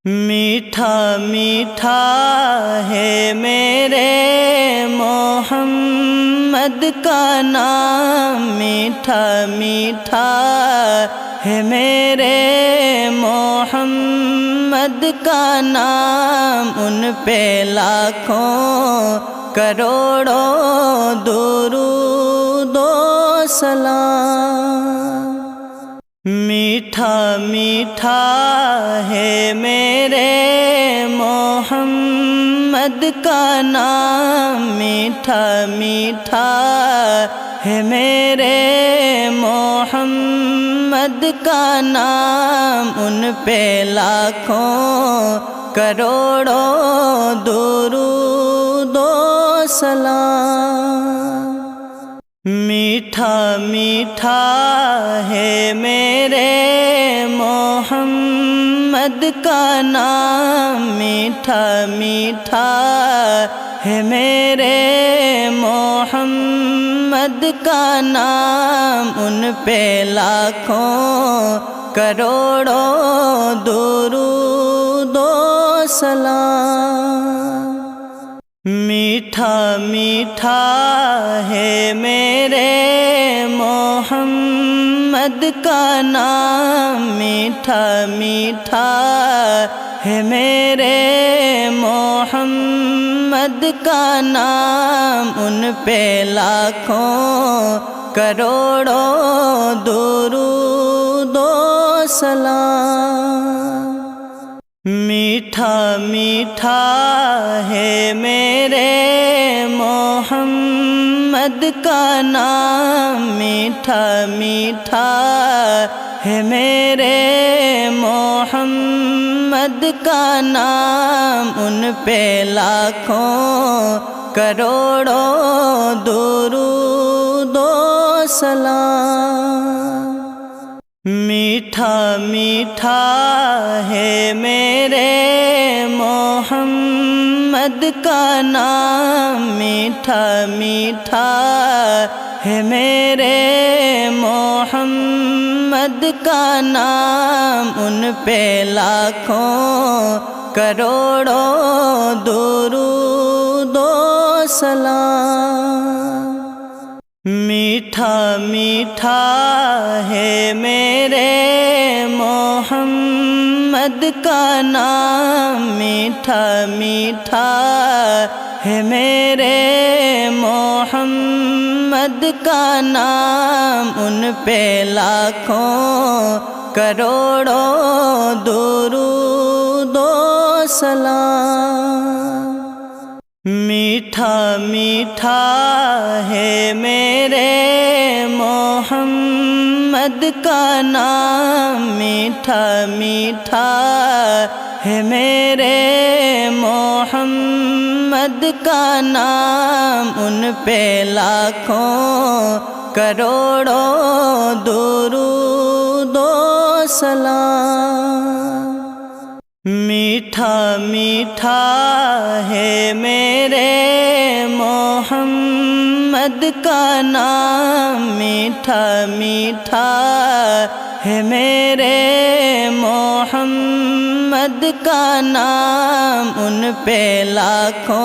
میٹھا میٹھا ہے میرے محمد کا نام، میٹھا میٹھا ہے میرے محمد کا نام، ان پہ لاکھوں کروڑوں درود و سلام۔ میٹھا میٹھا ہے میرے محمد کا نام، میٹھا میٹھا ہے میرے محمد کا نام، ان پہ لاکھوں کروڑوں درود و سلام۔ میٹھا میٹھا ہے میرے محمد کا نام، میٹھا میٹھا ہے میرے محمد کا نام، ان پہ لاکھوں کروڑوں درود و سلام۔ میٹھا میٹھا ہے میرے محمد کا نام، میٹھا میٹھا ہے میرے محمد کا نام، ان پہ لاکھوں کروڑوں درود و سلام۔ میٹھا میٹھا ہے میرے محمد کا نام، میٹھا میٹھا ہے میرے محمد کا نام، ان پہ لاکھوں کروڑوں درود و سلام۔ میٹھا میٹھا ہے میرے محمد کا نام، میٹھا میٹھا ہے میرے محمد کا نام، ان پہ لاکھوں کروڑوں درود و سلام۔ میٹھا میٹھا ہے میرے محمد کا نام، میٹھا میٹھا ہے میرے محمد کا نام، ان پہ لاکھوں کروڑوں درود و سلام۔ میٹھا میٹھا ہے میرے محمد کا نام، میٹھا میٹھا ہے میرے محمد کا نام، ان پہ لاکھوں کروڑوں درود و سلام۔ میٹھا میٹھا ہے میرے محمد کا نام، میٹھا میٹھا ہے میرے محمد کا نام، ان پہ لاکھوں